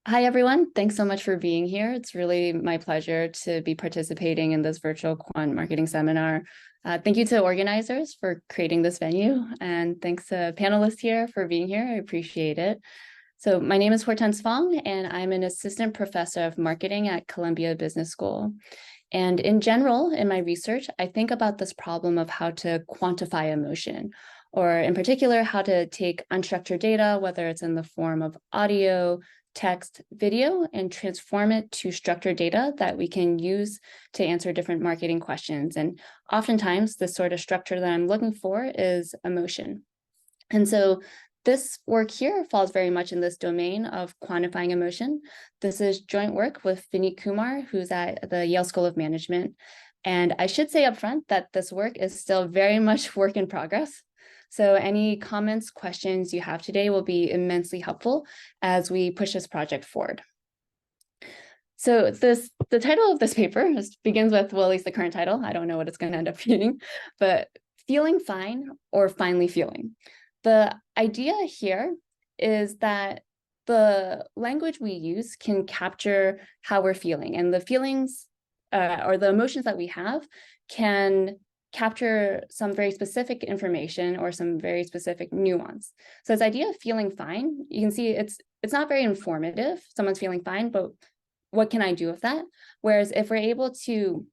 Hi, everyone. Thanks so much for being here. It's really my pleasure to be participating in this virtual quant marketing seminar. Thank you to organizers for creating this venue, and thanks to panelists here for being here. I appreciate it. So my name is Hortense Fong, and I'm an assistant professor of marketing at Columbia Business School. And in general, in my research, I think about this problem of how to quantify emotion, or in particular, how to take unstructured data, whether it's in the form of audio, text, video, and transform it to structured data that we can use to answer different marketing questions. And oftentimes, the sort of structure that I'm looking for is emotion. And so this work here falls very much in this domain of quantifying emotion. This is joint work with Vineet Kumar, who's at the Yale School of Management. And I should say upfront that this work is still very much work in progress. So any comments, questions you have today will be immensely helpful as we push this project forward. So the title of this paper begins with, well, at least the current title, I don't know what it's going to end up being, but feeling fine or finally feeling. The idea here is that the language we use can capture how we're feeling, and the feelings or the emotions that we have can capture some very specific information or some very specific nuance. So this idea of feeling fine, you can see it's not very informative. Someone's feeling fine, but what can I do with that? Whereas if we're able to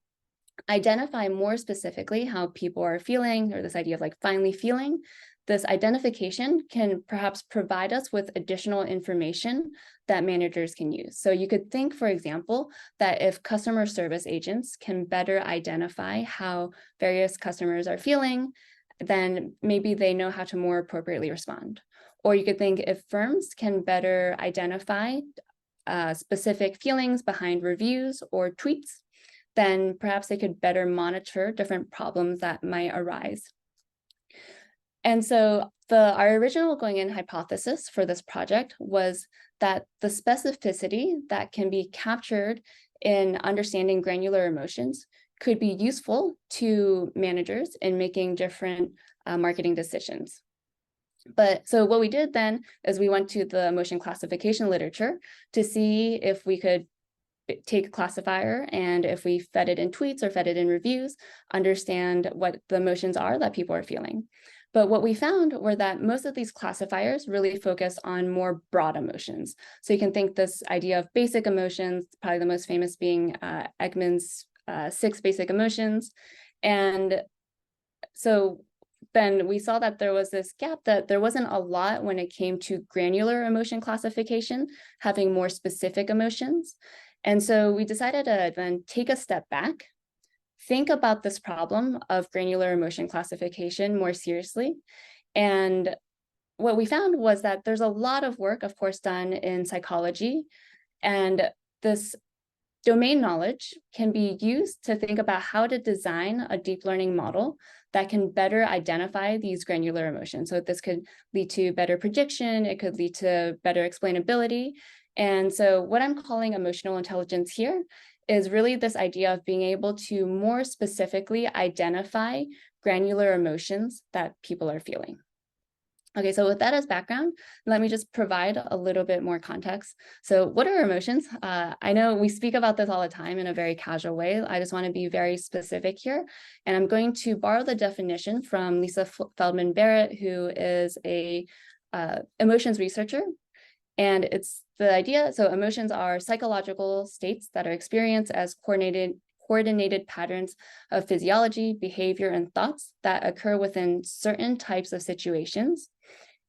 identify more specifically how people are feeling, or this idea of like finally feeling, this identification can perhaps provide us with additional information that managers can use. So you could think, for example, that if customer service agents can better identify how various customers are feeling, then maybe they know how to more appropriately respond. Or you could think if firms can better identify specific feelings behind reviews or tweets, then perhaps they could better monitor different problems that might arise. And so our original going in hypothesis for this project was that the specificity that can be captured in understanding granular emotions could be useful to managers in making different marketing decisions. But so what we did then is we went to the emotion classification literature to see if we could take a classifier, and if we fed it in tweets or fed it in reviews, understand what the emotions are that people are feeling. But what we found were that most of these classifiers really focus on more broad emotions. So you can think this idea of basic emotions, probably the most famous being Ekman's 6 basic emotions. And so then we saw that there was this gap, that there wasn't a lot when it came to granular emotion classification, having more specific emotions. And so we decided to then take a step back, think about this problem of granular emotion classification more seriously. And what we found was that there's a lot of work, of course, done in psychology, and this domain knowledge can be used to think about how to design a deep learning model that can better identify these granular emotions. So this could lead to better prediction, it could lead to better explainability. And so what I'm calling emotional intelligence here is really this idea of being able to more specifically identify granular emotions that people are feeling. Okay, so with that as background, let me just provide a little bit more context. So what are emotions? I know we speak about this all the time in a very casual way. I just want to be very specific here. And I'm going to borrow the definition from Lisa Feldman Barrett, who is a emotions researcher. And it's the idea, so emotions are psychological states that are experienced as coordinated patterns of physiology, behavior, and thoughts that occur within certain types of situations,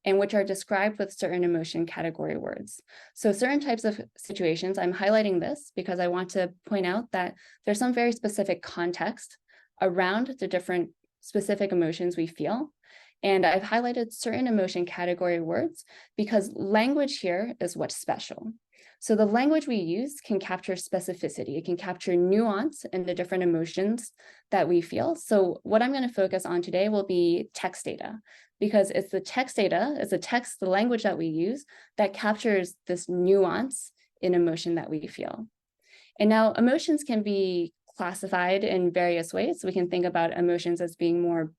and which are described with certain emotion category words. So certain types of situations, I'm highlighting this because I want to point out that there's some very specific context around the different specific emotions we feel. And I've highlighted certain emotion category words because language here is what's special. So the language we use can capture specificity. It can capture nuance in the different emotions that we feel. So what I'm going to focus on today will be text data, because it's the text data, it's the language that we use that captures this nuance in emotion that we feel. And now emotions can be classified in various ways. We can think about emotions as being more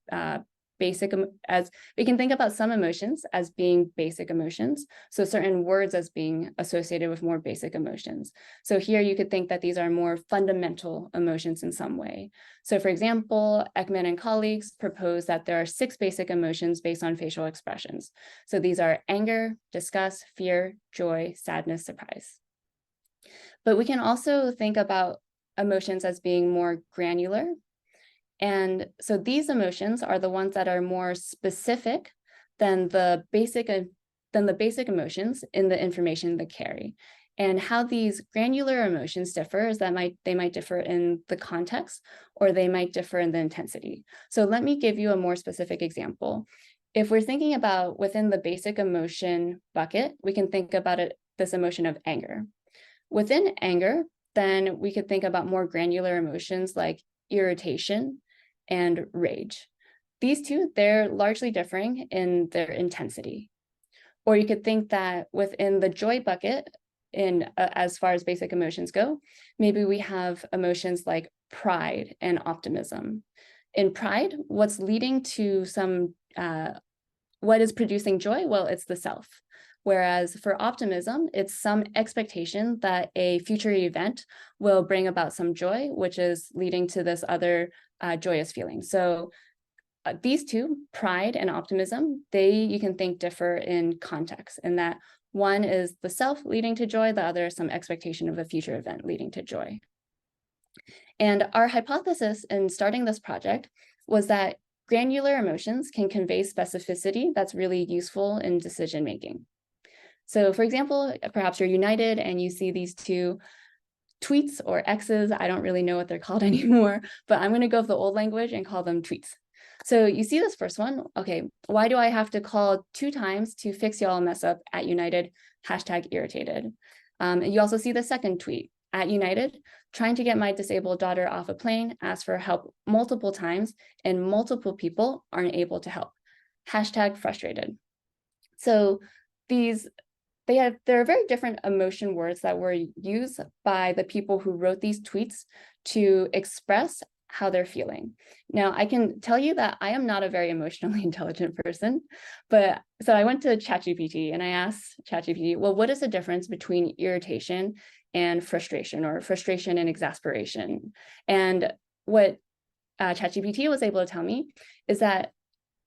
as we can think about some emotions as being basic emotions. So certain words as being associated with more basic emotions. So here you could think that these are more fundamental emotions in some way. So for example, Ekman and colleagues propose that there are 6 basic emotions based on facial expressions. So these are anger, disgust, fear, joy, sadness, surprise. But we can also think about emotions as being more granular. And so these emotions are the ones that are more specific than the basic emotions in the information they carry. And how these granular emotions differ is that they might differ in the context, or they might differ in the intensity. So let me give you a more specific example. If we're thinking about within the basic emotion bucket, we can think about this emotion of anger. Within anger, then we could think about more granular emotions like irritation and rage. These two, they're largely differing in their intensity. Or you could think that within the joy bucket, as far as basic emotions go, maybe we have emotions like pride and optimism. In pride, what's leading to what is producing joy? Well, it's the self. Whereas for optimism, it's some expectation that a future event will bring about some joy, which is leading to this other joyous feeling. So these two, pride and optimism, you can think differ in context, in that one is the self leading to joy, the other is some expectation of a future event leading to joy. And our hypothesis in starting this project was that granular emotions can convey specificity that's really useful in decision making. So for example, perhaps you're United and you see these 2 tweets or X's. I don't really know what they're called anymore, but I'm going to go with the old language and call them tweets. So you see this first one. Okay, why do I have to call 2 times to fix y'all mess up at United? #irritated. And you also see the second tweet. At United, trying to get my disabled daughter off a plane, asked for help multiple times, and multiple people aren't able to help. #frustrated. So there are very different emotion words that were used by the people who wrote these tweets to express how they're feeling. Now, I can tell you that I am not a very emotionally intelligent person, but so I went to ChatGPT and I asked ChatGPT, well, what is the difference between irritation and frustration, or frustration and exasperation? And what ChatGPT was able to tell me is that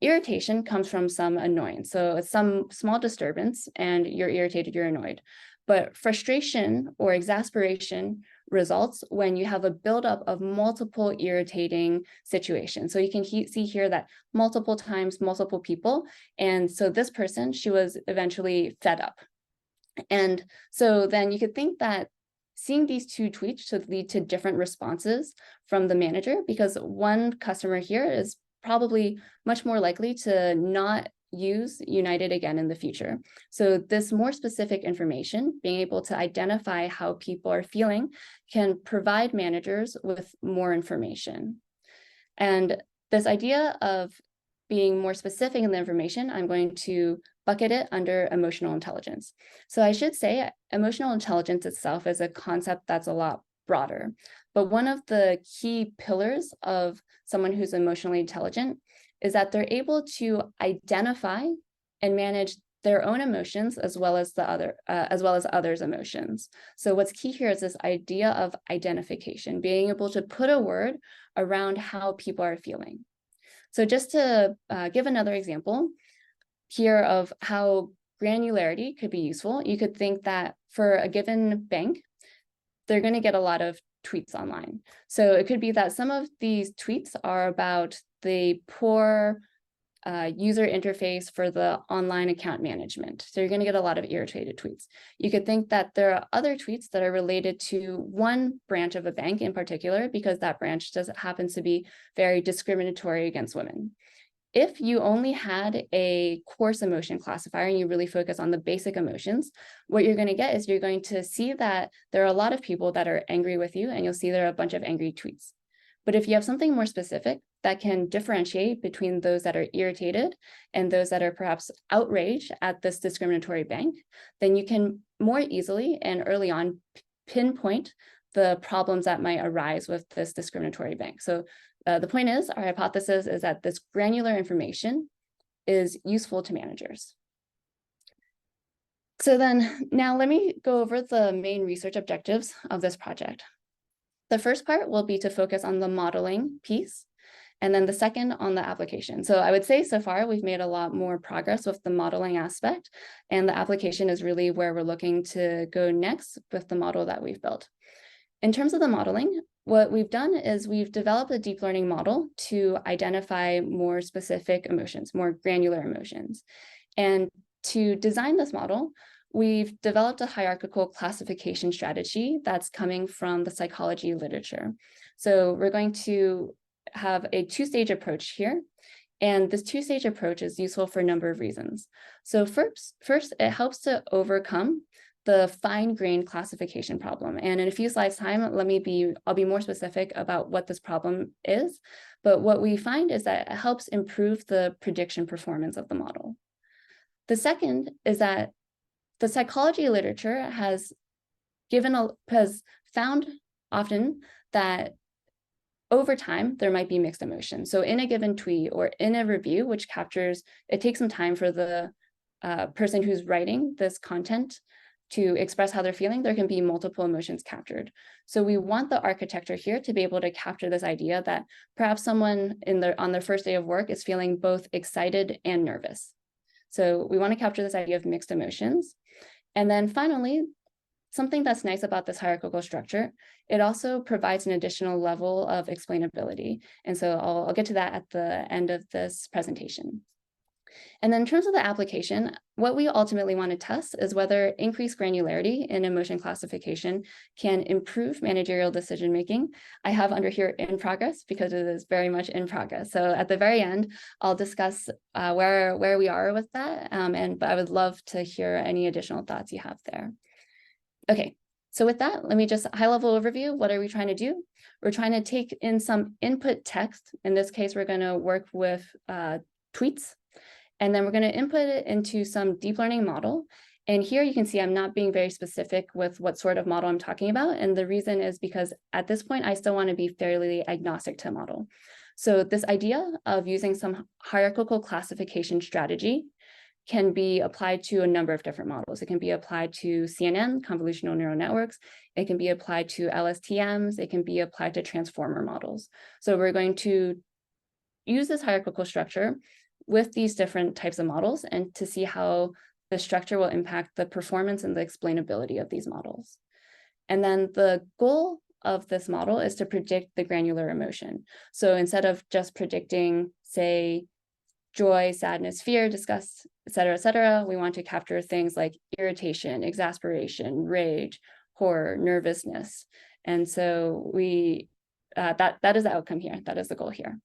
irritation comes from some annoyance. So it's some small disturbance and you're irritated, you're annoyed. But frustration or exasperation results when you have a buildup of multiple irritating situations. So you can see here that multiple times, multiple people. And so this person, she was eventually fed up. And so then you could think that seeing these 2 tweets should lead to different responses from the manager, because one customer here is probably much more likely to not use United again in the future. So this more specific information, being able to identify how people are feeling, can provide managers with more information. And this idea of being more specific in the information, I'm going to bucket it under emotional intelligence. So I should say emotional intelligence itself is a concept that's a lot broader. But one of the key pillars of someone who's emotionally intelligent is that they're able to identify and manage their own emotions as well as others' emotions. So what's key here is this idea of identification, being able to put a word around how people are feeling. So just to give another example here of how granularity could be useful, you could think that for a given bank, they're going to get a lot of tweets online. So it could be that some of these tweets are about the poor user interface for the online account management. So you're going to get a lot of irritated tweets. You could think that there are other tweets that are related to one branch of a bank in particular, because that branch happens to be very discriminatory against women. If you only had a coarse emotion classifier and you really focus on the basic emotions, what you're going to get is you're going to see that there are a lot of people that are angry with you, and you'll see there are a bunch of angry tweets. But if you have something more specific that can differentiate between those that are irritated and those that are perhaps outraged at this discriminatory bank, then you can more easily and early on pinpoint the problems that might arise with this discriminatory bank. So the point is, our hypothesis is that this granular information is useful to managers. So then now let me go over the main research objectives of this project. The first part will be to focus on the modeling piece, and then the second on the application. So I would say so far we've made a lot more progress with the modeling aspect, and the application is really where we're looking to go next with the model that we've built. In terms of the modeling, what we've done is we've developed a deep learning model to identify more specific emotions, more granular emotions. And to design this model, we've developed a hierarchical classification strategy that's coming from the psychology literature. So we're going to have a two-stage approach here. And this two-stage approach is useful for a number of reasons. So first, it helps to overcome the fine-grained classification problem. And in a few slides time, I'll be more specific about what this problem is. But what we find is that it helps improve the prediction performance of the model. The second is that the psychology literature has found often that over time, there might be mixed emotions. So in a given tweet or in a review, which it takes some time for the person who's writing this content to express how they're feeling, there can be multiple emotions captured. So we want the architecture here to be able to capture this idea that perhaps someone on their first day of work is feeling both excited and nervous. So we want to capture this idea of mixed emotions. And then finally, something that's nice about this hierarchical structure, it also provides an additional level of explainability. And so I'll get to that at the end of this presentation. And then in terms of the application, what we ultimately want to test is whether increased granularity in emotion classification can improve managerial decision-making. I have under here in progress because it is very much in progress. So at the very end, I'll discuss where we are with that. But I would love to hear any additional thoughts you have there. Okay, so with that, let me just high-level overview. What are we trying to do? We're trying to take in some input text. In this case, we're going to work with tweets. And then we're going to input it into some deep learning model. And here you can see I'm not being very specific with what sort of model I'm talking about. And the reason is because at this point, I still want to be fairly agnostic to model. So this idea of using some hierarchical classification strategy can be applied to a number of different models. It can be applied to CNN, convolutional neural networks. It can be applied to LSTMs. It can be applied to transformer models. So we're going to use this hierarchical structure with these different types of models and to see how the structure will impact the performance and the explainability of these models. And then the goal of this model is to predict the granular emotion. So instead of just predicting, say, joy, sadness, fear, disgust, et cetera, we want to capture things like irritation, exasperation, rage, horror, nervousness. And so that is the outcome here. That is the goal here.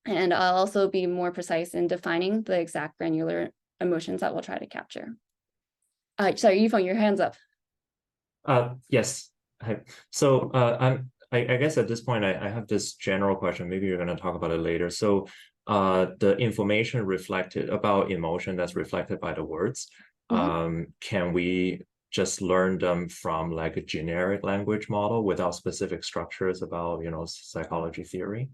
And I'll also be more precise in defining the exact granular emotions that we'll try to capture. Sorry, Yifeng, your hand's up. Yes. So I guess at this point, I have this general question. Maybe you're going to talk about it later. So the information reflected about emotion that's reflected by the words, can we just learn them from like a generic language model without specific structures about, psychology theory?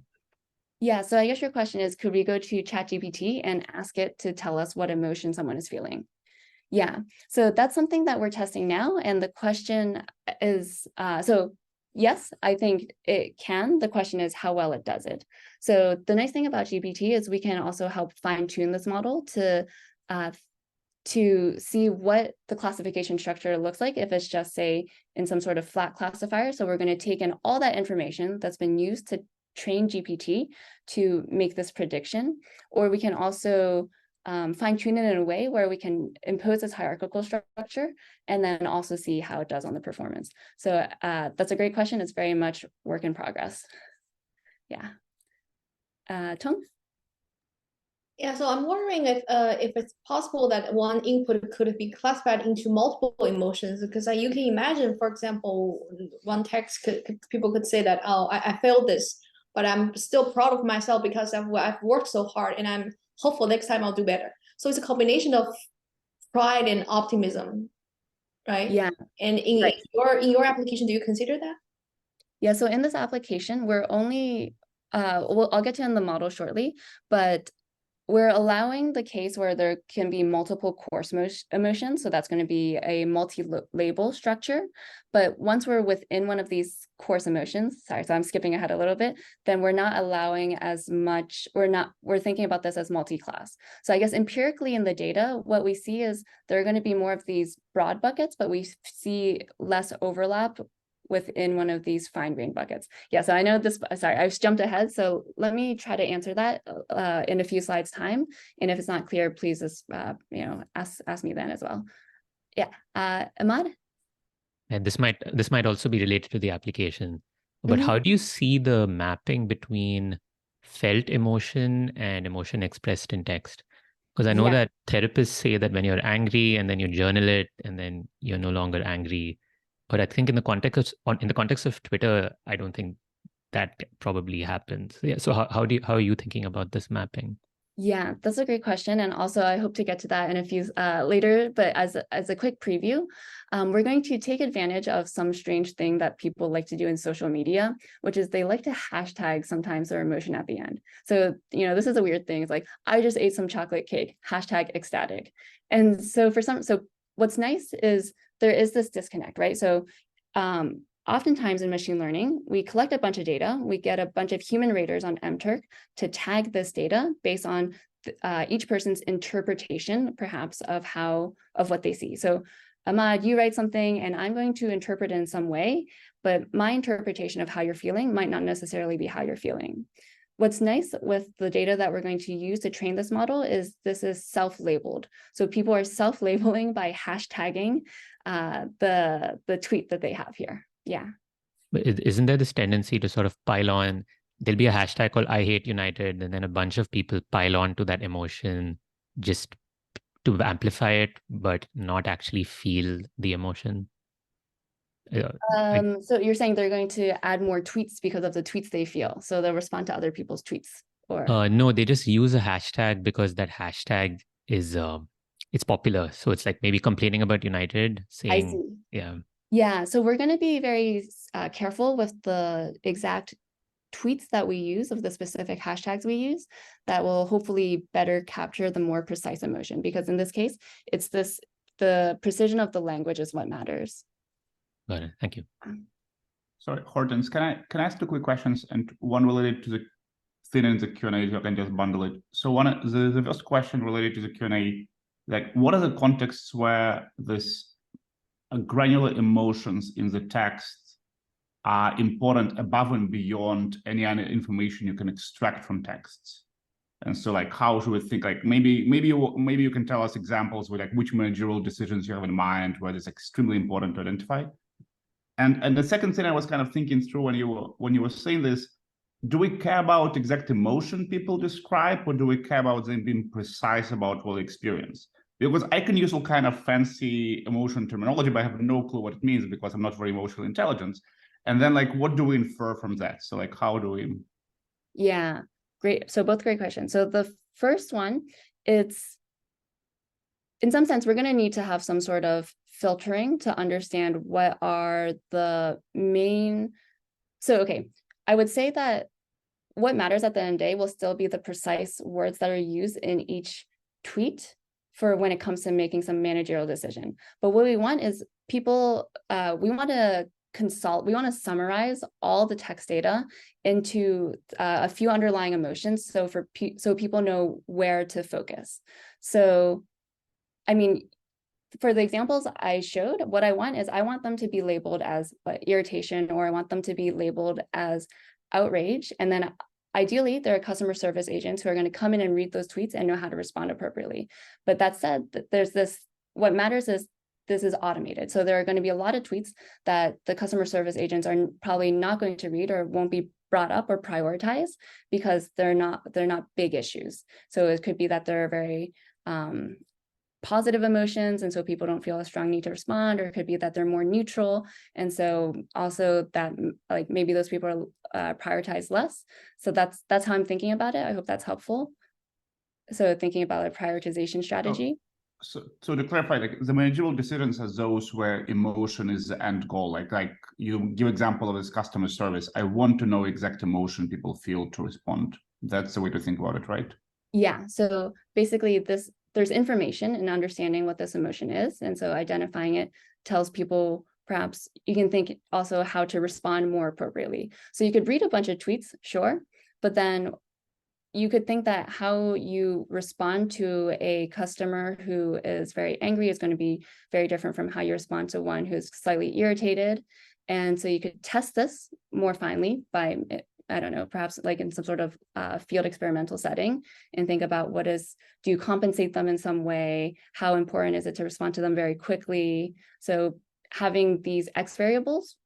Yeah, so I guess your question is, could we go to ChatGPT and ask it to tell us what emotion someone is feeling? Yeah, so that's something that we're testing now. And the question is, so yes, I think it can. The question is how well it does it. So the nice thing about GPT is we can also help fine tune this model to see what the classification structure looks like if it's just, say, in some sort of flat classifier. So we're going to take in all that information that's been used to train GPT to make this prediction, or we can also fine tune it in a way where we can impose this hierarchical structure and then also see how it does on the performance. So that's a great question. It's very much work in progress. Yeah. Tong? Yeah, so I'm wondering if it's possible that one input could be classified into multiple emotions, because you can imagine, for example, one text people could say that, oh, I failed this, but I'm still proud of myself because I've worked so hard and I'm hopeful next time I'll do better. So it's a combination of pride and optimism, right? Yeah. And in your application, do you consider that? Yeah, so in this application, we're only, well, I'll get to in the model shortly, but we're allowing the case where there can be multiple course emotions. So that's going to be a multi-label structure. But once we're within one of these course emotions, sorry, so I'm skipping ahead a little bit, then we're not allowing as much, we're thinking about this as multi-class. So I guess empirically in the data, what we see is there are going to be more of these broad buckets, but we see less overlap within one of these fine-grained buckets. Yeah, so I know this, sorry, I jumped ahead. So let me try to answer that in a few slides time. And if it's not clear, please just, ask me then as well. Yeah, Ahmad? And this might also be related to the application, but how do you see the mapping between felt emotion and emotion expressed in text? Because I know that therapists say that when you're angry and then you journal it and then you're no longer angry. But I think in the context of Twitter, I don't think that probably happens. Yeah. So how are you thinking about this mapping? Yeah, that's a great question. And also I hope to get to that in a few later, but as a quick preview, we're going to take advantage of some strange thing that people like to do in social media, which is they like to hashtag sometimes their emotion at the end. So, this is a weird thing. It's like, I just ate some chocolate cake, hashtag ecstatic. And so what's nice is there is this disconnect, right? So oftentimes in machine learning, we collect a bunch of data, we get a bunch of human raters on mTurk to tag this data based on each person's interpretation, perhaps, of what they see. So Ahmad, you write something and I'm going to interpret it in some way, but my interpretation of how you're feeling might not necessarily be how you're feeling. What's nice with the data that we're going to use to train this model is this is self-labeled. So people are self-labeling by hashtagging the tweet that they have here. Yeah. But isn't there this tendency to sort of pile on? There'll be a hashtag called I hate United, and then a bunch of people pile on to that emotion just to amplify it, but not actually feel the emotion. So you're saying they're going to add more tweets because of the tweets they feel. So they'll respond to other people's tweets, or no, they just use a hashtag because that hashtag is it's popular. So it's like maybe complaining about United, saying, I see. Yeah. Yeah, so we're going to be very careful with the exact tweets that we use, of the specific hashtags we use, that will hopefully better capture the more precise emotion, because in this case, it's the precision of the language is what matters. Got it. Thank you. Sorry, Hortense, can I ask two quick questions, and one related to the thing in the Q&A, so I can just bundle it. So the first question related to the Q&A, like, what are the contexts where this granular emotions in the text are important above and beyond any other information you can extract from texts? And so, like, how should we think? Like, maybe you can tell us examples with, like, which managerial decisions you have in mind where it's extremely important to identify. And the second thing I was kind of thinking through when you were saying this, do we care about exact emotion people describe, or do we care about them being precise about what they experience? Because I can use all kind of fancy emotion terminology, but I have no clue what it means because I'm not very emotionally intelligent. And then, like, what do we infer from that? So, like, how do we? Yeah, great. So both great questions. So the first one, it's, in some sense, we're going to need to have some sort of filtering to understand what are the main. So, okay, I would say that what matters at the end of the day will still be the precise words that are used in each tweet for when it comes to making some managerial decision. But what we want is people, we want to summarize all the text data into a few underlying emotions, so so people know where to focus. So, I mean, for the examples I showed, what I want is I want them to be labeled as irritation, or I want them to be labeled as outrage. And then ideally, there are customer service agents who are going to come in and read those tweets and know how to respond appropriately. But that said, what matters is this is automated. So there are going to be a lot of tweets that the customer service agents are probably not going to read or won't be brought up or prioritized because they're not big issues. So it could be that they're very positive emotions, and so people don't feel a strong need to respond, or it could be that they're more neutral, and so also that, like, maybe those people are prioritized less. So that's how I'm thinking about it. I hope that's helpful. So thinking about a prioritization strategy. So to clarify, like the managerial decisions are those where emotion is the end goal. Like you give example of this customer service. I want to know exact emotion people feel to respond. That's the way to think about it, right? Yeah. So basically there's information and understanding what this emotion is. And so identifying it tells people, perhaps you can think also how to respond more appropriately. So you could read a bunch of tweets, sure, but then you could think that how you respond to a customer who is very angry is going to be very different from how you respond to one who's slightly irritated. And so you could test this more finely by, I don't know, perhaps like in some sort of field experimental setting, and think about do you compensate them in some way? How important is it to respond to them very quickly? So having these X variables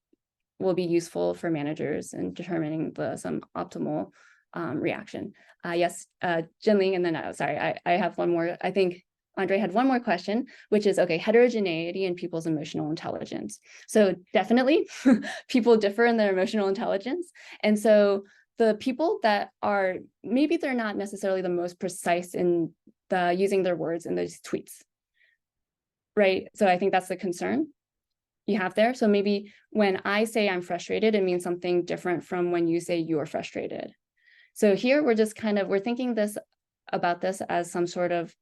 will be useful for managers in determining some optimal reaction. Yes, Jinling, and then sorry, I have one more. I think Andre had one more question, which is, okay, heterogeneity in people's emotional intelligence. So definitely people differ in their emotional intelligence. And so the people that are, maybe they're not necessarily the most precise in using their words in those tweets, right? So I think that's the concern you have there. So maybe when I say I'm frustrated, it means something different from when you say you're frustrated. So here we're just we're thinking about this as some sort of,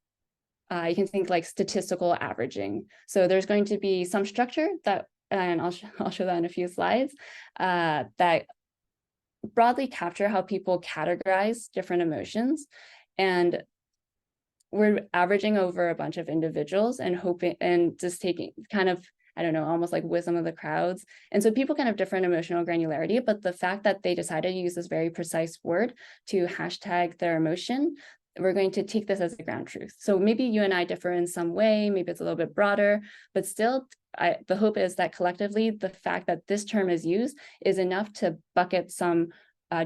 you can think like statistical averaging. So there's going to be some structure that, and I'll show that in a few slides, that broadly capture how people categorize different emotions. And we're averaging over a bunch of individuals and hoping, and just taking I don't know, almost like wisdom of the crowds. And so people can have different emotional granularity, but the fact that they decided to use this very precise word to hashtag their emotion, we're going to take this as a ground truth. So maybe you and I differ in some way, maybe it's a little bit broader, but still the hope is that collectively, the fact that this term is used is enough to bucket some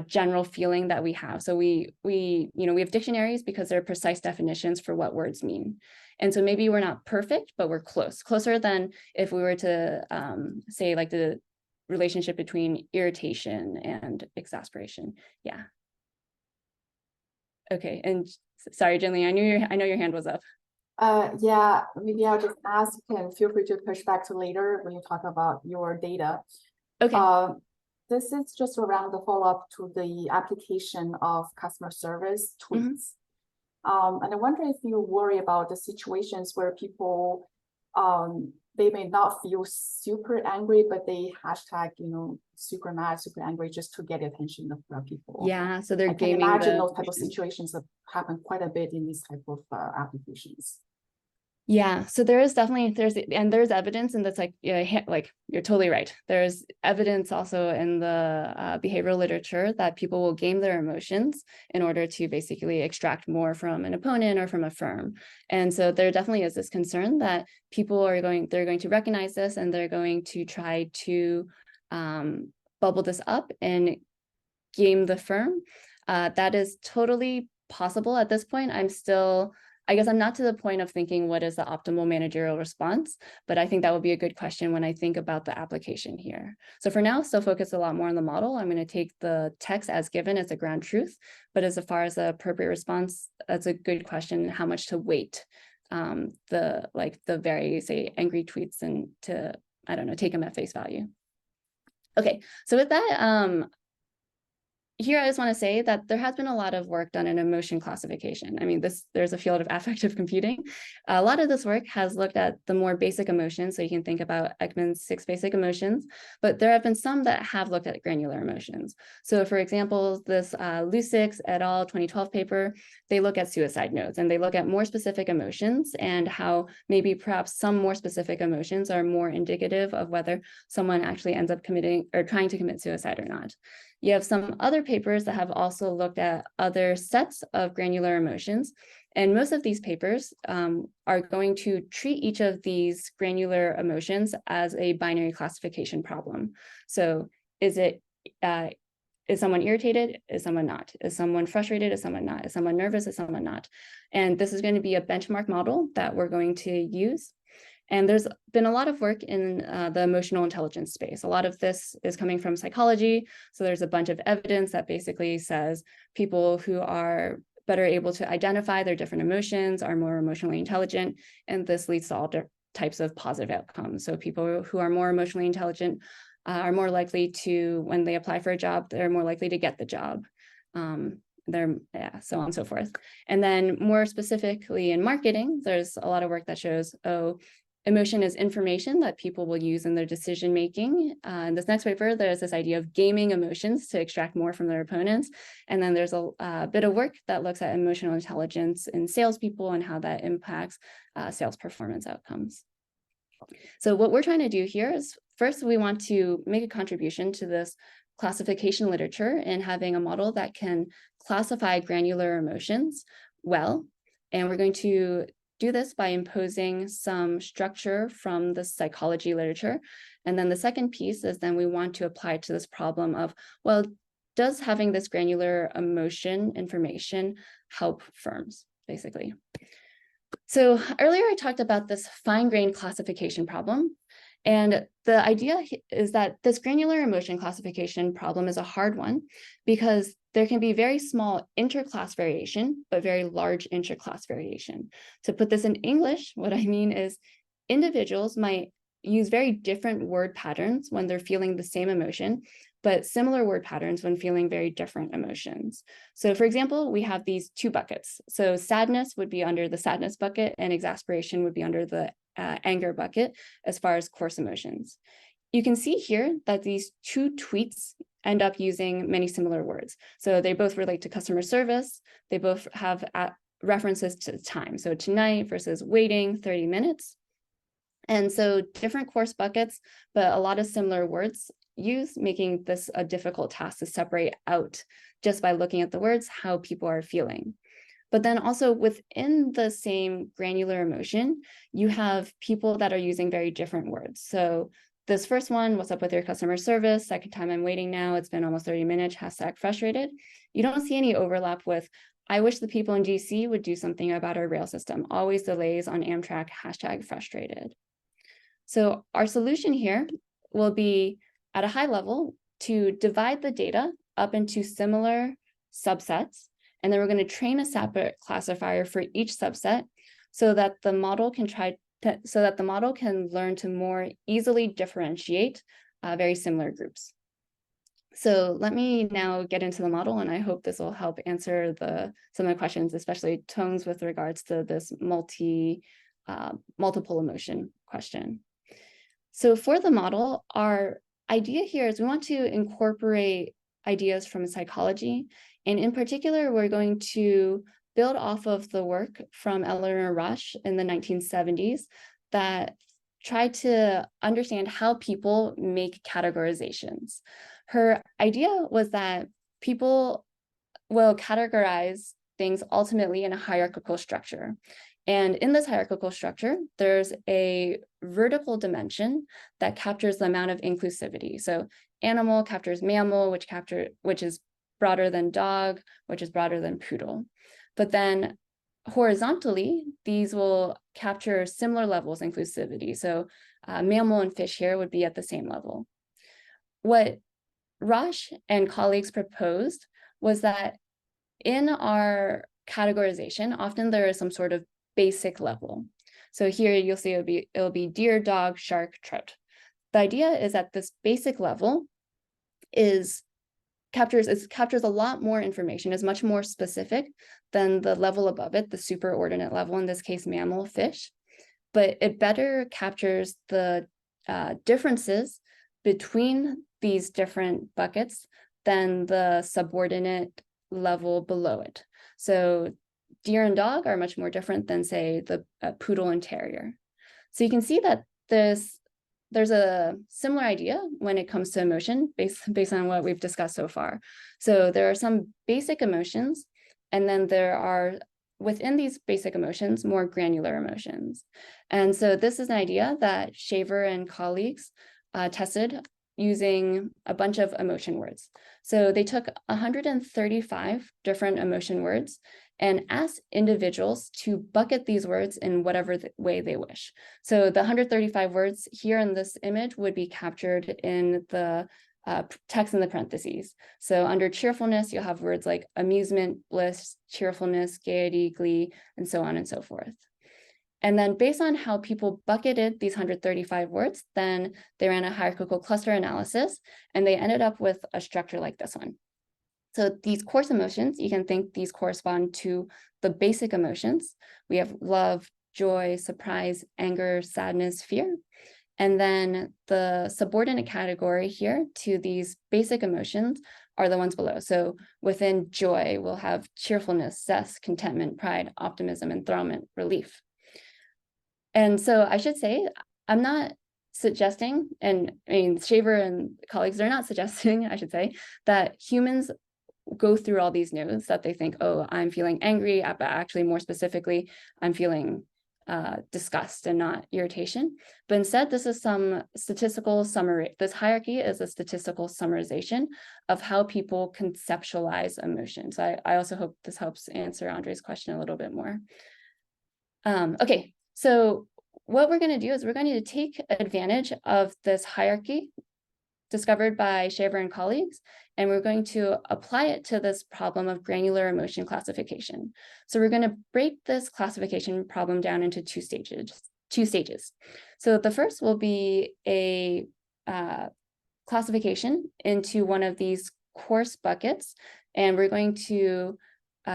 general feeling that we have. So we have dictionaries because they're precise definitions for what words mean. And so maybe we're not perfect, but we're closer than if we were to say like the relationship between irritation and exasperation. Yeah. Okay, and sorry, Jinli, I know your hand was up. Yeah, maybe I'll just ask, and feel free to push back to later when you talk about your data. Okay. This is just around the follow-up to the application of customer service tweets. And I wonder if you worry about the situations where people, they may not feel super angry, but they hashtag, super mad, super angry, just to get the attention of people. Yeah, so they're I can gaming imagine those type of situations that happen quite a bit in these type of applications. Yeah, so there's evidence, and that's like, like you're totally right. There's evidence also in the behavioral literature that people will game their emotions in order to basically extract more from an opponent or from a firm. And so there definitely is this concern that people they're going to recognize this, and they're going to try to bubble this up and game the firm. That is totally possible at this point. I guess I'm not to the point of thinking what is the optimal managerial response, but I think that would be a good question when I think about the application here. So for now, still focus a lot more on the model. I'm going to take the text as given as a ground truth, but as far as the appropriate response, that's a good question, how much to weight the very, say, angry tweets and to, I don't know, take them at face value. Okay, so with that, here, I just want to say that there has been a lot of work done in emotion classification. I mean, there's a field of affective computing. A lot of this work has looked at the more basic emotions. So you can think about Ekman's 6 basic emotions, but there have been some that have looked at granular emotions. So for example, this Lusix et al. 2012 paper, they look at suicide notes, and they look at more specific emotions and how maybe perhaps some more specific emotions are more indicative of whether someone actually ends up committing or trying to commit suicide or not. You have some other papers that have also looked at other sets of granular emotions. And most of these papers are going to treat each of these granular emotions as a binary classification problem. So is someone irritated? Is someone not? Is someone frustrated? Is someone not? Is someone nervous? Is someone not? And this is going to be a benchmark model that we're going to use. And there's been a lot of work in the emotional intelligence space. A lot of this is coming from psychology. So there's a bunch of evidence that basically says people who are better able to identify their different emotions, are more emotionally intelligent, and this leads to all types of positive outcomes. So people who are more emotionally intelligent are more likely to, when they apply for a job, they're more likely to get the job. So on and so forth. And then more specifically in marketing, there's a lot of work that shows, emotion is information that people will use in their decision making. In this next paper, there's this idea of gaming emotions to extract more from their opponents. And then there's a bit of work that looks at emotional intelligence in salespeople and how that impacts sales performance outcomes. So what we're trying to do here is, first, we want to make a contribution to this classification literature and having a model that can classify granular emotions well. And we're going to do this by imposing some structure from the psychology literature. And then the second piece is then we want to apply to this problem of, well, does having this granular emotion information help firms, basically? So earlier I talked about this fine-grained classification problem. And the idea is that this granular emotion classification problem is a hard one because there can be very small interclass variation, but very large interclass variation. To put this in English, what I mean is individuals might use very different word patterns when they're feeling the same emotion, but similar word patterns when feeling very different emotions. So for example, we have these two buckets. So sadness would be under the sadness bucket and exasperation would be under the anger bucket as far as coarse emotions. You can see here that these two tweets end up using many similar words. So they both relate to customer service. They both have references to time. So tonight versus waiting 30 minutes. And so different coarse buckets, but a lot of similar words used, making this a difficult task to separate out just by looking at the words, how people are feeling. But then also within the same granular emotion, you have people that are using very different words. So this first one, what's up with your customer service? Second time I'm waiting now, it's been almost 30 minutes, #frustrated. You don't see any overlap with, I wish the people in DC would do something about our rail system. Always delays on Amtrak, #frustrated. So our solution here will be at a high level to divide the data up into similar subsets. And then we're going to train a separate classifier for each subset so that the model can learn to more easily differentiate very similar groups. So let me now get into the model, and I hope this will help answer some of the questions, especially Tong's with regards to this multiple emotion question. So for the model, our idea here is we want to incorporate ideas from psychology. And in particular, we're going to build off of the work from Eleanor Rush in the 1970s that tried to understand how people make categorizations. Her idea was that people will categorize things ultimately in a hierarchical structure. And in this hierarchical structure, there's a vertical dimension that captures the amount of inclusivity. So animal captures mammal, which is broader than dog, which is broader than poodle. But then horizontally, these will capture similar levels of inclusivity. So mammal and fish here would be at the same level. What Rush and colleagues proposed was that in our categorization, often there is some sort of basic level. So here you'll see it'll be deer, dog, shark, trout. The idea is that this basic level captures a lot more information, is much more specific than the level above it, the superordinate level, in this case, mammal, fish. But it better captures the differences between these different buckets than the subordinate level below it. So deer and dog are much more different than, say, the poodle and terrier. So you can see that there's a similar idea when it comes to emotion based on what we've discussed so far. So there are some basic emotions, and then there are, within these basic emotions, more granular emotions. And so this is an idea that Shaver and colleagues tested using a bunch of emotion words. So they took 135 different emotion words and asked individuals to bucket these words in whatever way they wish. So the 135 words here in this image would be captured in the text in the parentheses. So under cheerfulness, you'll have words like amusement, bliss, cheerfulness, gaiety, glee, and so on and so forth. And then based on how people bucketed these 135 words, then they ran a hierarchical cluster analysis, and they ended up with a structure like this one. So these coarse emotions, you can think these correspond to the basic emotions. We have love, joy, surprise, anger, sadness, fear. And then the subordinate category here to these basic emotions are the ones below. So within joy, we'll have cheerfulness, zest, contentment, pride, optimism, enthrallment, relief. And so I should say, I'm not suggesting, and I mean, Shaver and colleagues are not suggesting, I should say, that humans go through all these nodes that they think, oh, I'm feeling angry, but actually more specifically, I'm feeling disgust and not irritation. But instead, this is some statistical summary. This hierarchy is a statistical summarization of how people conceptualize emotions. I also hope this helps answer Andre's question a little bit more. Okay, so what we're going to do is we're going to take advantage of this hierarchy discovered by Shaver and colleagues, and we're going to apply it to this problem of granular emotion classification. So we're going to break this classification problem down into two stages. So the first will be a classification into one of these coarse buckets, and we're going to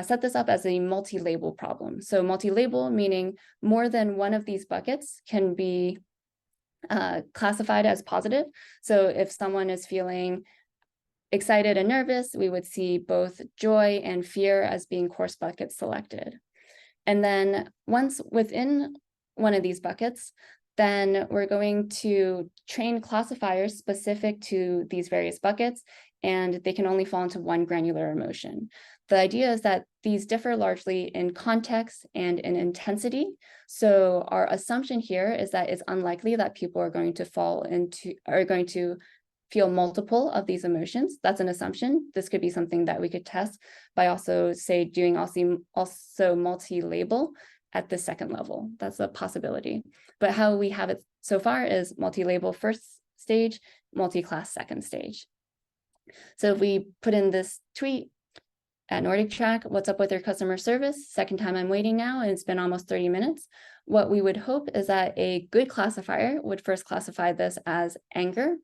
set this up as a multi-label problem. So multi-label meaning more than one of these buckets can be classified as positive. So if someone is feeling excited and nervous, we would see both joy and fear as being coarse buckets selected. And then once within one of these buckets, then we're going to train classifiers specific to these various buckets, and they can only fall into one granular emotion. The idea is that these differ largely in context and in intensity. So our assumption here is that it's unlikely that people are going to feel multiple of these emotions. That's an assumption. This could be something that we could test by also doing multi-label at the second level. That's a possibility. But how we have it so far is multi-label first stage, multi-class second stage. So if we put in this tweet, at Nordic Track, what's up with your customer service? Second time I'm waiting now, and it's been almost 30 minutes. What we would hope is that a good classifier would first classify this as anger.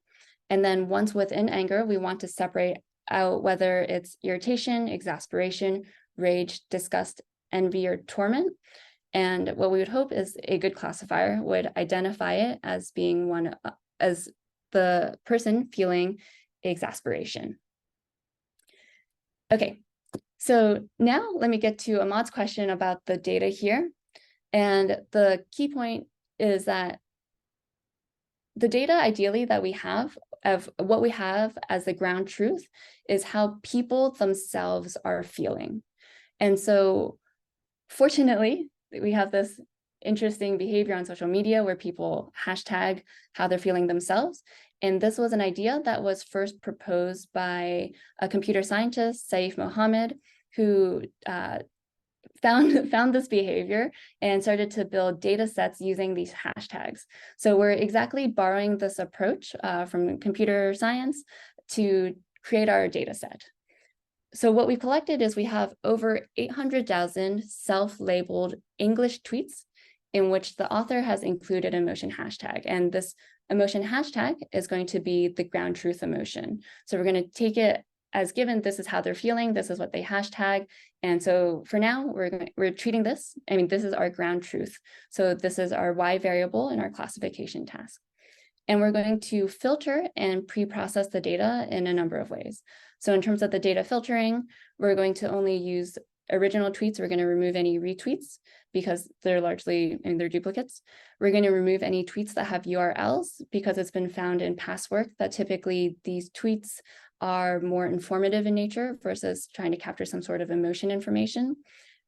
And then once within anger, we want to separate out whether it's irritation, exasperation, rage, disgust, envy, or torment. And what we would hope is a good classifier would identify it as being as the person feeling exasperation. Okay. So now let me get to Ahmad's question about the data here. And the key point is that the data ideally that we have of what we have as the ground truth is how people themselves are feeling. And so fortunately, we have this interesting behavior on social media where people hashtag how they're feeling themselves. And this was an idea that was first proposed by a computer scientist, Saif Mohammed, who found this behavior and started to build data sets using these hashtags. So we're exactly borrowing this approach from computer science to create our data set. So what we collected is we have over 800,000 self-labeled English tweets in which the author has included an emotion hashtag. And this emotion hashtag is going to be the ground truth emotion. So we're going to take it as given, this is how they're feeling, this is what they hashtag. And so for now, we're treating this, this is our ground truth. So this is our Y variable in our classification task. And we're going to filter and pre-process the data in a number of ways. So in terms of the data filtering, we're going to only use original tweets. We're going to remove any retweets because they're largely, they're duplicates. We're going to remove any tweets that have URLs because it's been found in past work that typically these tweets are more informative in nature versus trying to capture some sort of emotion information.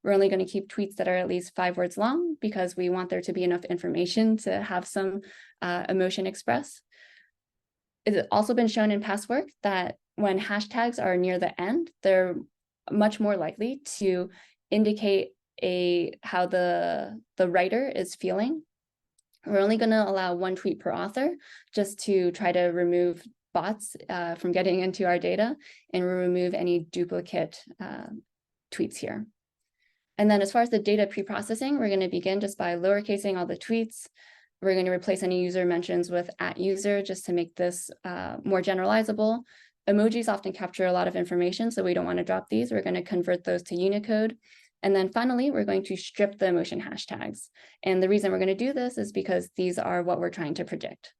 We're only going to keep tweets that are at least 5 words long because we want there to be enough information to have some emotion expressed. It's also been shown in past work that when hashtags are near the end, they're much more likely to indicate how the writer is feeling. We're only going to allow 1 tweet per author just to try to remove bots from getting into our data, and we'll remove any duplicate tweets here. And then as far as the data pre-processing, we're going to begin just by lowercasing all the tweets. We're going to replace any user mentions with @user just to make this more generalizable. Emojis often capture a lot of information, so we don't want to drop these. We're going to convert those to Unicode. And then finally, we're going to strip the emotion hashtags. And the reason we're going to do this is because these are what we're trying to predict.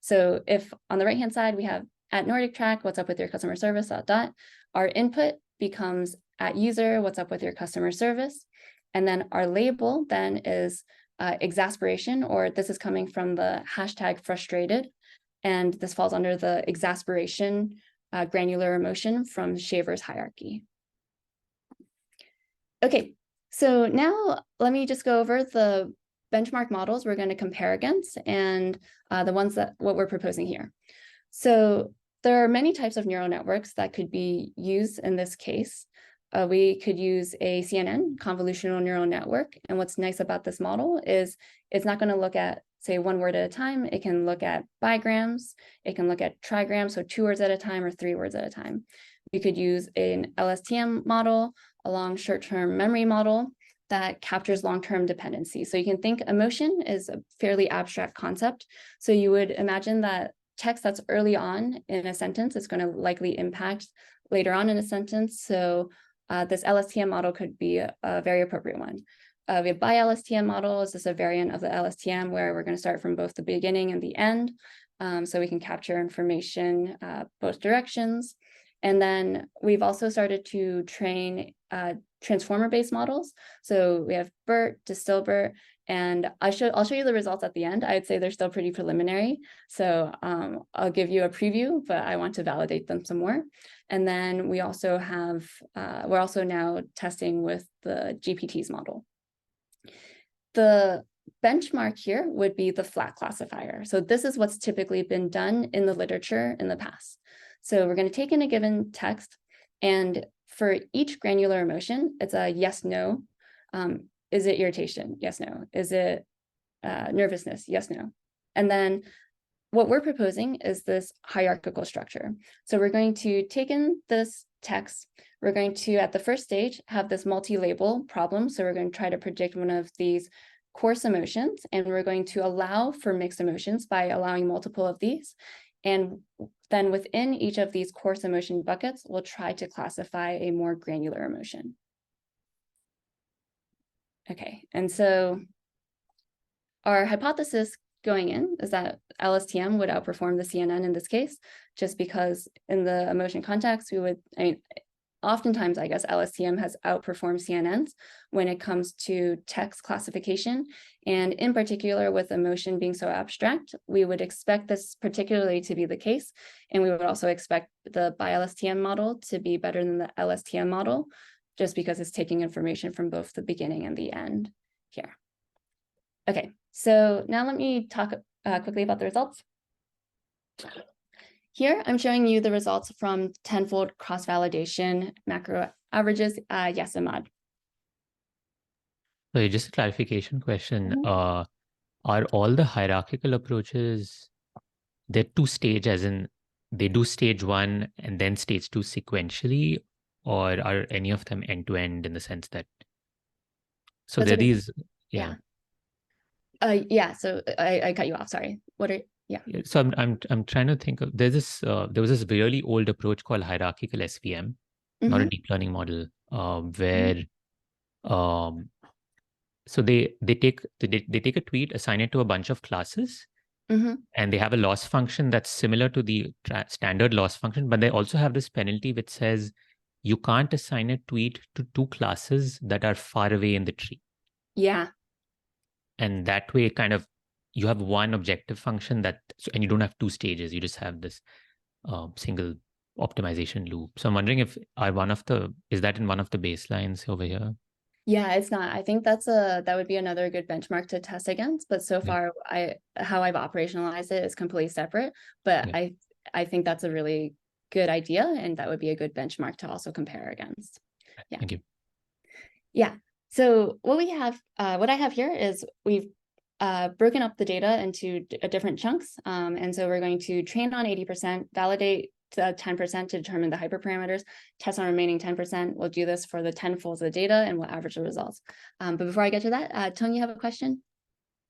So if on the right-hand side, we have @NordicTrack, what's up with your customer service, ... Our input becomes @user, what's up with your customer service. And then our label then is exasperation, or this is coming from the hashtag frustrated. And this falls under the exasperation granular emotion from Shaver's hierarchy. Okay, so now let me just go over the benchmark models we're going to compare against and the ones that what we're proposing here. So there are many types of neural networks that could be used in this case. We could use a CNN, convolutional neural network. And what's nice about this model is it's not going to look at, say, 1 word at a time. It can look at bigrams. It can look at trigrams, so 2 words at a time or 3 words at a time. We could use an LSTM model, a long short-term memory model that captures long-term dependency. So you can think emotion is a fairly abstract concept. So you would imagine that text that's early on in a sentence is going to likely impact later on in a sentence. So this LSTM model could be a very appropriate one. We have bi-LSTM model. Is this a variant of the LSTM where we're going to start from both the beginning and the end? So we can capture information both directions. And then we've also started to train transformer-based models. So we have BERT, Distilbert, and I'll show you the results at the end. I'd say they're still pretty preliminary. So I'll give you a preview, but I want to validate them some more. And then we also have, we're also now testing with the GPT's model. The benchmark here would be the flat classifier. So this is what's typically been done in the literature in the past. So we're going to take in a given text, and for each granular emotion, it's a yes, no. Is it irritation? Yes, no. Is it nervousness? Yes, no. And then what we're proposing is this hierarchical structure. So we're going to take in this text. We're going to, at the first stage, have this multi-label problem. So we're going to try to predict one of these coarse emotions, and we're going to allow for mixed emotions by allowing multiple of these. And then within each of these coarse emotion buckets, we'll try to classify a more granular emotion. Okay, and so our hypothesis going in is that LSTM would outperform the CNN in this case, just because in the emotion context, oftentimes, I guess, LSTM has outperformed CNNs when it comes to text classification. And in particular, with emotion being so abstract, we would expect this particularly to be the case. And we would also expect the bi-LSTM model to be better than the LSTM model, just because it's taking information from both the beginning and the end here. Okay, so now let me talk quickly about the results. Here, I'm showing you the results from tenfold cross-validation macro averages. Yes, Ahmad. So just a clarification question. Are all the hierarchical approaches, they're 2-stage, as in they do stage 1 and then stage 2 sequentially, or are any of them end-to-end in the sense that, so there are these, yeah. Yeah, so I cut you off, sorry. What are, yeah. So I'm trying to think of, there's this, there was this really old approach called hierarchical SVM, not a deep learning model, where, so they take a tweet, assign it to a bunch of classes, and they have a loss function that's similar to the standard loss function, but they also have this penalty which says you can't assign a tweet to 2 classes that are far away in the tree. Yeah. And that way, kind of, you have one objective function and you don't have 2 stages. You just have this single optimization loop. So I'm wondering if is that in one of the baselines over here? Yeah, it's not. I think that would be another good benchmark to test against. But so far, how I've operationalized it is completely separate. But I think that's a really good idea, and that would be a good benchmark to also compare against. Yeah. Thank you. Yeah. So what I have here is we've broken up the data into different chunks. And so we're going to train on 80%, validate 10% to determine the hyperparameters, test on remaining 10%. We'll do this for the 10 folds of the data and we'll average the results. But before I get to that, Tony, you have a question?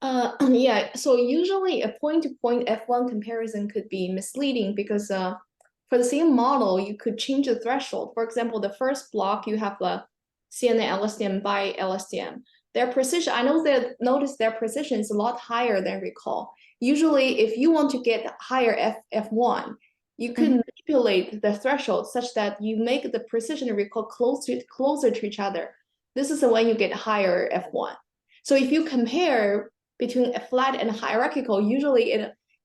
Yeah, so usually a point-to-point F1 comparison could be misleading because for the same model, you could change the threshold. For example, the first block, you have the CNN LSTM by LSTM. Their precision, I know that notice their precision is a lot higher than recall. Usually, if you want to get higher F1, you could manipulate the threshold such that you make the precision and recall closer to each other. This is when you get higher F1. So if you compare between a flat and hierarchical, usually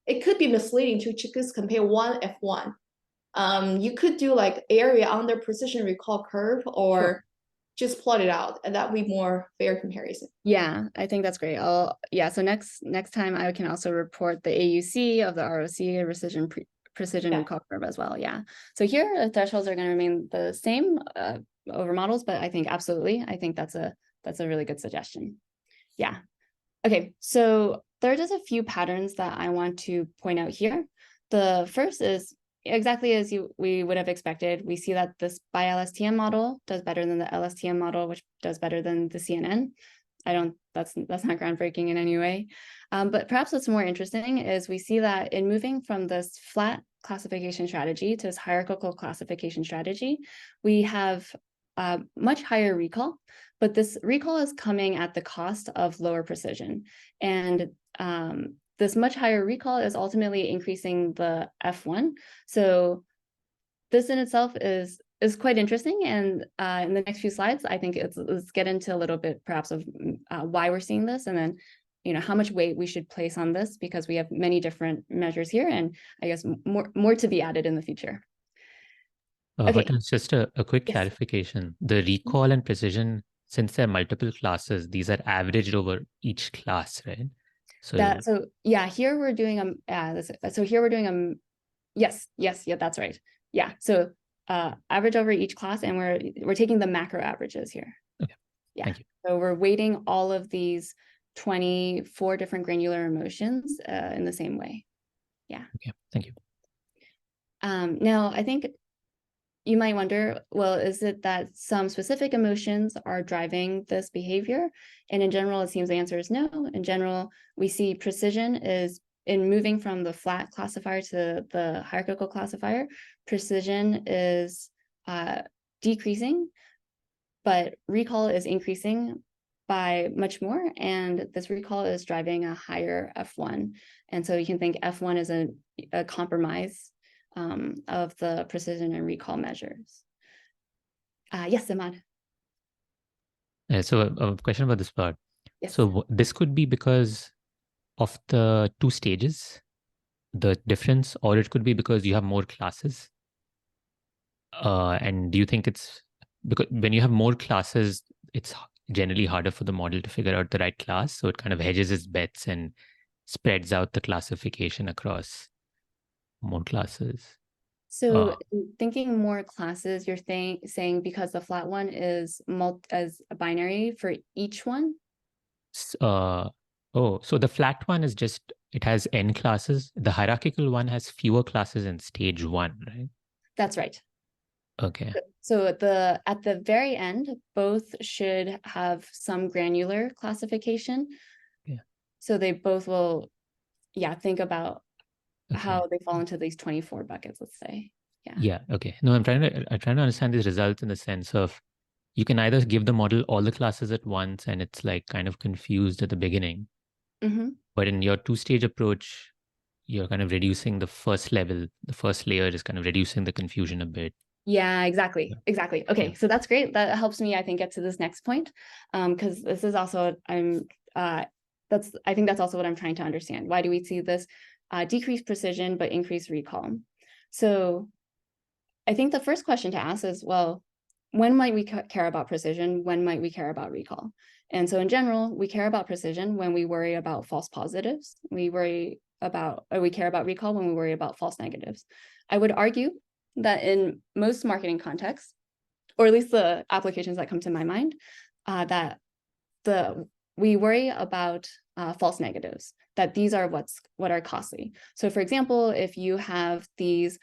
it could be misleading to just compare one F1. You could do like area under precision recall curve or just plot it out, and that would be more fair comparison. Yeah, I think that's great. So next time I can also report the AUC of the ROC precision recall curve as well. Yeah. So here the thresholds are going to remain the same over models, but I think absolutely, I think that's a really good suggestion. Yeah. Okay, so there are just a few patterns that I want to point out here. The first is exactly as we would have expected. We see that this by LSTM model does better than the LSTM model, which does better than the CNN. That's not groundbreaking in any way. But perhaps what's more interesting is we see that in moving from this flat classification strategy to this hierarchical classification strategy, we have much higher recall, but this recall is coming at the cost of lower precision. And this much higher recall is ultimately increasing the F1. So this in itself is quite interesting. And in the next few slides, I think let's get into a little bit perhaps of why we're seeing this, and then how much weight we should place on this, because we have many different measures here, and I guess more to be added in the future. Okay. But just a quick clarification. The recall and precision, since there are multiple classes, these are averaged over each class, right? Here we're doing yes, that's right. Yeah, so average over each class, and we're taking the macro averages here. Okay. Yeah. Thank you. So we're weighting all of these 24 different granular emotions in the same way. Yeah. Okay. Thank you. Now I think you might wonder, well, is it that some specific emotions are driving this behavior? And in general, it seems the answer is no. In general, we see precision is in moving from the flat classifier to the hierarchical classifier. Precision is decreasing, but recall is increasing by much more. And this recall is driving a higher F1. And so you can think F1 is a compromise of the precision and recall measures. Yes, Ahmad. So a question about this part. Yes. So this could be because of the two stages, the difference, or it could be because you have more classes. And do you think it's because when you have more classes, it's generally harder for the model to figure out the right class, so it kind of hedges its bets and spreads out the classification across more classes? So thinking more classes, you're saying because the flat one is as a binary for each one? So the flat one is just, it has n classes. The hierarchical one has fewer classes in stage 1, right? That's right. Okay. So at the very end, both should have some granular classification. Yeah. So they both will, think about Okay. how they fall into these 24 buckets, let's say. Yeah. Okay. No, I'm trying to understand these results in the sense of you can either give the model all the classes at once and it's like kind of confused at the beginning. Mm-hmm. But in your two-stage approach, you're kind of reducing the first level. The first layer is kind of reducing the confusion a bit. Yeah, exactly. Okay, so that's great. That helps me, I think, get to this next point, because this is also I think that's also what I'm trying to understand. Why do we see this decreased precision but increased recall? So I think the first question to ask is, well, when might we care about precision? When might we care about recall? And so in general, we care about precision when we worry about false positives. We care about recall when we worry about false negatives. I would argue that in most marketing contexts, or at least the applications that come to my mind, that the we worry about false negatives, that these are what are costly. So for example, if you have these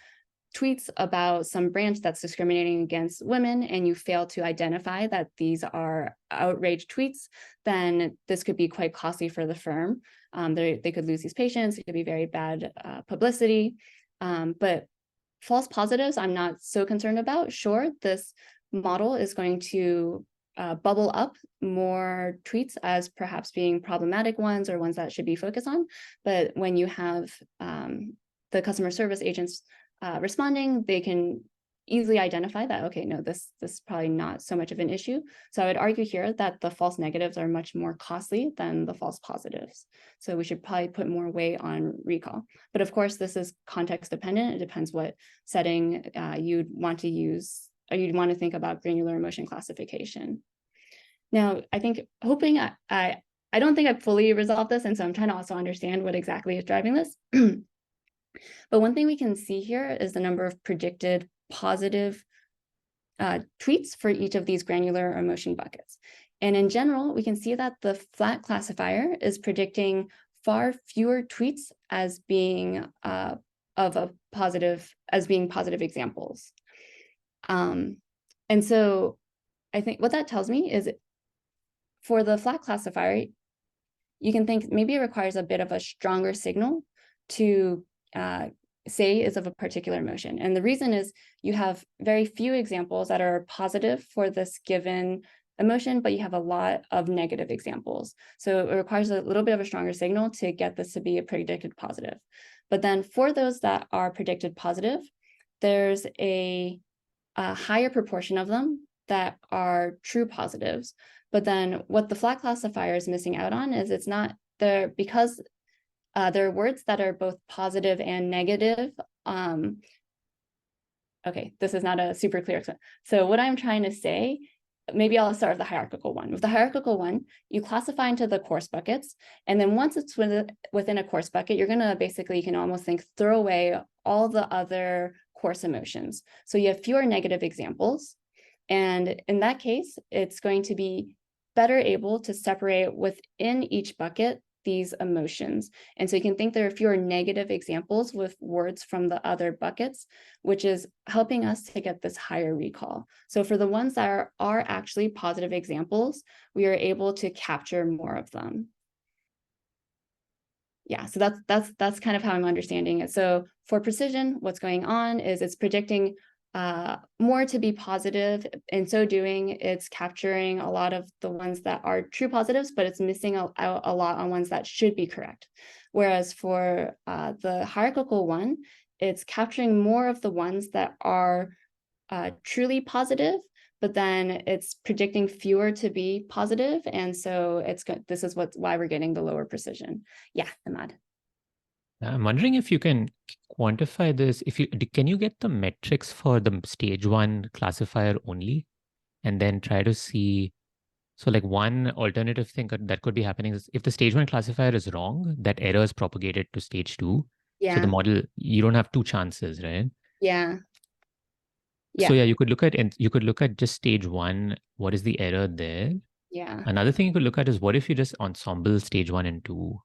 tweets about some branch that's discriminating against women and you fail to identify that these are outrage tweets, then this could be quite costly for the firm. They could lose these patients. It could be very bad publicity. But false positives, I'm not so concerned about. Sure, this model is going to bubble up more tweets as perhaps being problematic ones or ones that should be focused on. But when you have the customer service agents responding, they can easily identify that, okay, no, this is probably not so much of an issue. So I would argue here that the false negatives are much more costly than the false positives. So we should probably put more weight on recall. But of course, this is context dependent. It depends what setting you'd want to use, or you'd want to think about granular emotion classification. Now, I think I don't think I've fully resolved this, and so I'm trying to also understand what exactly is driving this. But one thing we can see here is the number of predicted positive tweets for each of these granular emotion buckets. And in general, we can see that the flat classifier is predicting far fewer tweets as being positive examples. And so I think what that tells me is for the flat classifier, you can think maybe it requires a bit of a stronger signal to say is of a particular emotion. And the reason is you have very few examples that are positive for this given emotion, but you have a lot of negative examples. So it requires a little bit of a stronger signal to get this to be a predicted positive. But then for those that are predicted positive, there's a higher proportion of them that are true positives. But then what the flat classifier is missing out on is it's not there because there are words that are both positive and negative. Okay, this is not a super clear. So what I'm trying to say, maybe I'll start with the hierarchical one. With the hierarchical one, you classify into the course buckets. And then once it's within a course bucket, you're gonna basically, you can almost think, throw away all the other course emotions. So you have fewer negative examples. And in that case, it's going to be better able to separate within each bucket these emotions. And so you can think there are fewer negative examples with words from the other buckets, which is helping us to get this higher recall. So for the ones that are actually positive examples, we are able to capture more of them. Yeah, so that's kind of how I'm understanding it. So for precision, what's going on is it's predicting more to be positive. In so doing, it's capturing a lot of the ones that are true positives, but it's missing out a lot on ones that should be correct. Whereas for the hierarchical one, it's capturing more of the ones that are truly positive, but then it's predicting fewer to be positive. And so this is why we're getting the lower precision. Yeah, Ahmad. I'm wondering if you can quantify this. Can you get the metrics for the stage 1 classifier only, and then try to see? So like one alternative thing that could be happening is if the stage 1 classifier is wrong, that error is propagated to stage 2. Yeah. So the model, you don't have 2 chances, right? Yeah. So yeah, you could look at just stage 1. What is the error there? Yeah. Another thing you could look at is what if you just ensemble stage 1 and 2,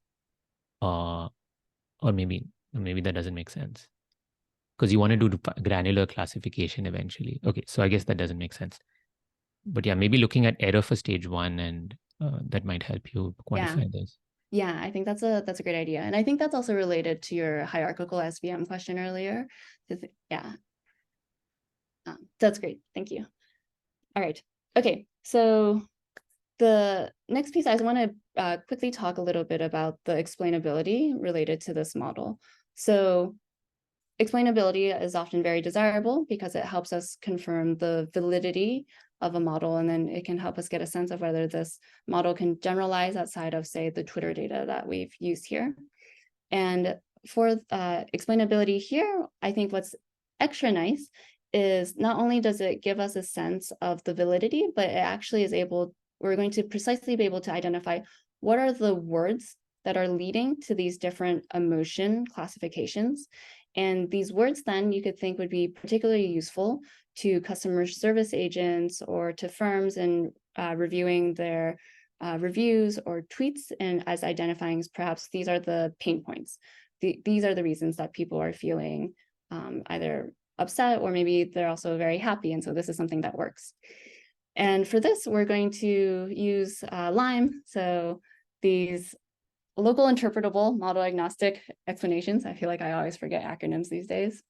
or maybe that doesn't make sense because you want to do granular classification eventually. Okay, so I guess that doesn't make sense. But yeah, maybe looking at error for stage 1 and that might help you quantify this. Yeah, I think that's a great idea. And I think that's also related to your hierarchical SVM question earlier. Yeah, that's great. Thank you. All right. Okay, so the next piece, I want to quickly talk a little bit about the explainability related to this model. So explainability is often very desirable because it helps us confirm the validity of a model, and then it can help us get a sense of whether this model can generalize outside of, say, the Twitter data that we've used here. And for explainability here, I think what's extra nice is not only does it give us a sense of the validity, but it actually is we're going to precisely be able to identify what are the words that are leading to these different emotion classifications. And these words then you could think would be particularly useful to customer service agents or to firms in reviewing their reviews or tweets, and as identifying perhaps these are the pain points. These are the reasons that people are feeling either upset, or maybe they're also very happy. And so this is something that works. And for this, we're going to use LIME. So these local interpretable model agnostic explanations. I feel like I always forget acronyms these days.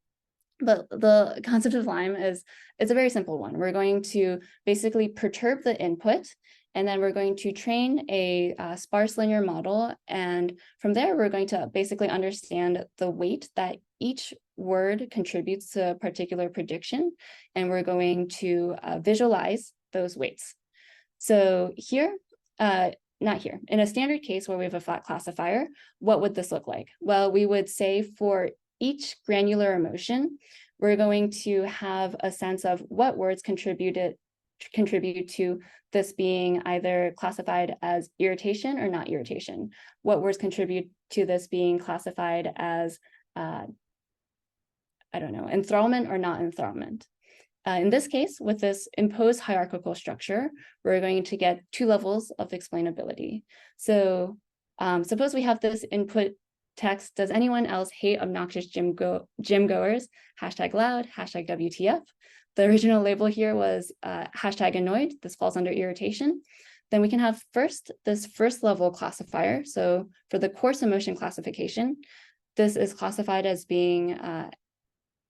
But the concept of LIME is a very simple one. We're going to basically perturb the input, and then we're going to train a sparse linear model. And from there, we're going to basically understand the weight that each word contributes to a particular prediction. And we're going to visualize those weights. So here, not here, in a standard case where we have a flat classifier, what would this look like? Well, we would say for each granular emotion, we're going to have a sense of what words contribute to this being either classified as irritation or not irritation. What words contribute to this being classified as, I don't know, enthrallment or not enthrallment. In this case, with this imposed hierarchical structure, we're going to get two levels of explainability. So suppose we have this input text, does anyone else hate obnoxious gym goers? #loud, #WTF. The original label here was #annoyed. This falls under irritation. Then we can have this first level classifier. So for the coarse emotion classification, this is classified as being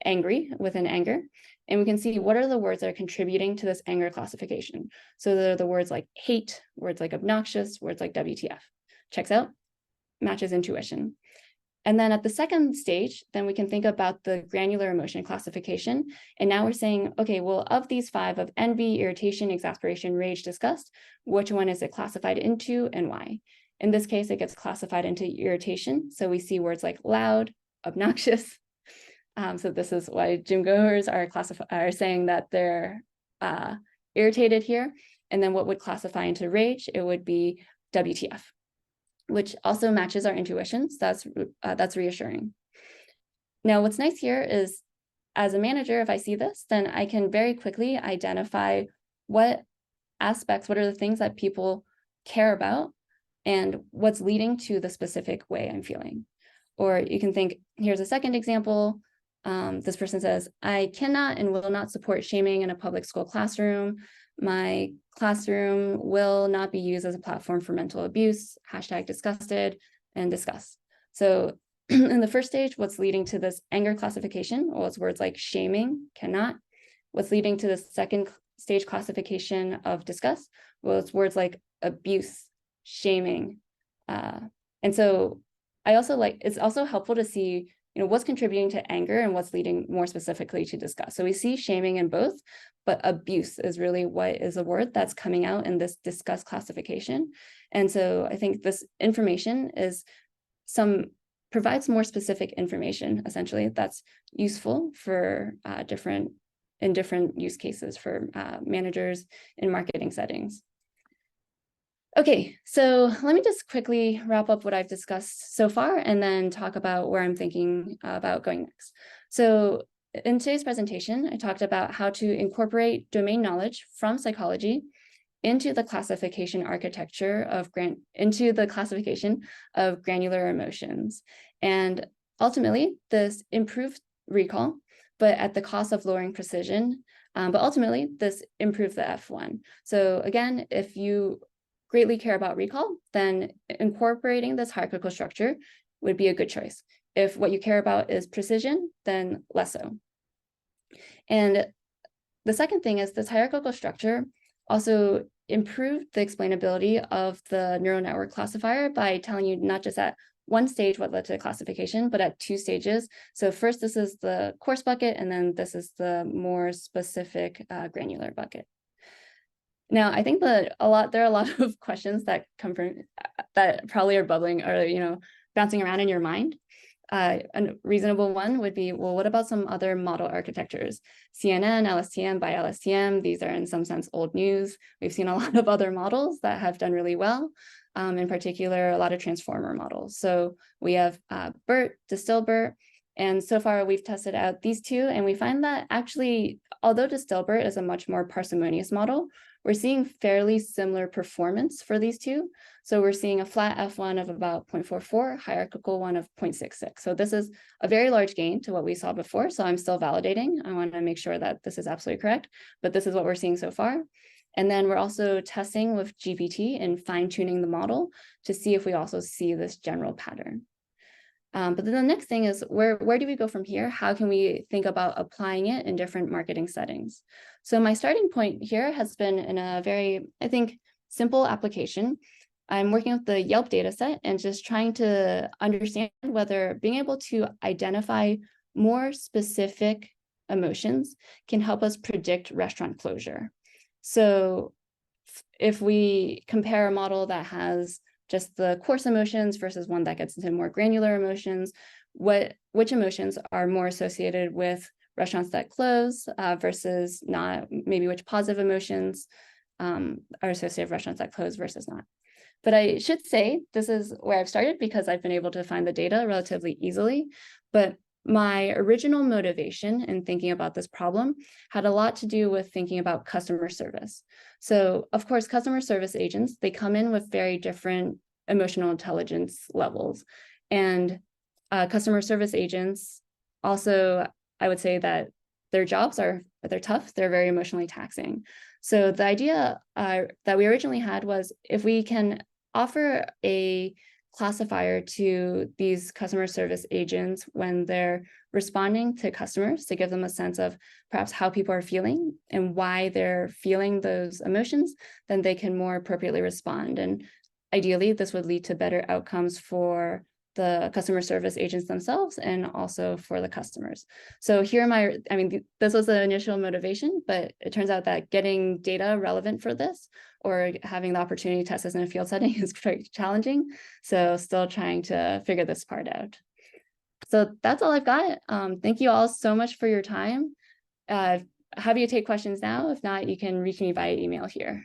angry, within anger. And we can see what are the words that are contributing to this anger classification. So there are the words like hate, words like obnoxious, words like WTF. Checks out, matches intuition. And then at the second stage, then we can think about the granular emotion classification. And now we're saying, okay, well, of these 5 of envy, irritation, exasperation, rage, disgust, which one is it classified into and why? In this case, it gets classified into irritation. So we see words like loud, obnoxious. So this is why gym goers are saying that they're irritated here. And then what would classify into rage? It would be WTF, which also matches our intuitions. That's reassuring. Now, what's nice here is, as a manager, if I see this, then I can very quickly identify what aspects, what are the things that people care about, and what's leading to the specific way I'm feeling. Or you can think, here's a second example. This person says, I cannot and will not support shaming in a public school classroom. My classroom will not be used as a platform for mental abuse, #disgusted, and discuss. So in the first stage, what's leading to this anger classification? Well, it's words like shaming, cannot. What's leading to the second stage classification of disgust? Well, it's words like abuse, shaming. And so it's also helpful to see what's contributing to anger and what's leading more specifically to disgust. So we see shaming in both, but abuse is really what is a word that's coming out in this disgust classification. And so I think this information provides more specific information, essentially, that's useful for different use cases for managers in marketing settings. Okay, so let me just quickly wrap up what I've discussed so far and then talk about where I'm thinking about going next. So in today's presentation, I talked about how to incorporate domain knowledge from psychology into the classification architecture of granular emotions. And ultimately, this improved recall, but at the cost of lowering precision. But ultimately, this improved the F1. So again, if you greatly care about recall, then incorporating this hierarchical structure would be a good choice. If what you care about is precision, then less so. And the second thing is this hierarchical structure also improved the explainability of the neural network classifier by telling you not just at one stage what led to the classification, but at 2 stages. So first, this is the coarse bucket, and then this is the more specific granular bucket. Now, I think there are a lot of questions that come from that probably are bubbling or bouncing around in your mind. A reasonable one would be, well, what about some other model architectures? CNN, LSTM, by LSTM, these are in some sense old news. We've seen a lot of other models that have done really well, in particular, a lot of transformer models. So we have BERT, Distilbert, and so far we've tested out these 2, and we find that actually although Distilbert is a much more parsimonious model, we're seeing fairly similar performance for these two. So we're seeing a flat F1 of about 0.44, hierarchical one of 0.66. So this is a very large gain to what we saw before. So I'm still validating. I want to make sure that this is absolutely correct, but this is what we're seeing so far. And then we're also testing with GPT and fine-tuning the model to see if we also see this general pattern. But then the next thing is where do we go from here? How can we think about applying it in different marketing settings? So my starting point here has been in a very, I think, simple application. I'm working with the Yelp data set and just trying to understand whether being able to identify more specific emotions can help us predict restaurant closure. So if we compare a model that has just the coarse emotions versus one that gets into more granular emotions, which emotions are more associated with restaurants that close versus not, maybe which positive emotions are associated with restaurants that close versus not. But I should say this is where I've started because I've been able to find the data relatively easily. But my original motivation in thinking about this problem had a lot to do with thinking about customer service. So of course, customer service agents, they come in with very different emotional intelligence levels. And customer service agents also, I would say that their jobs they're tough, they're very emotionally taxing. So the idea that we originally had was if we can offer a classifier to these customer service agents when they're responding to customers to give them a sense of perhaps how people are feeling and why they're feeling those emotions, then they can more appropriately respond. And ideally, this would lead to better outcomes for the customer service agents themselves and also for the customers. So here this was the initial motivation, but it turns out that getting data relevant for this or having the opportunity to test this in a field setting is quite challenging. So still trying to figure this part out. So that's all I've got. Thank you all so much for your time. Happy to take questions now. If not, you can reach me via email here.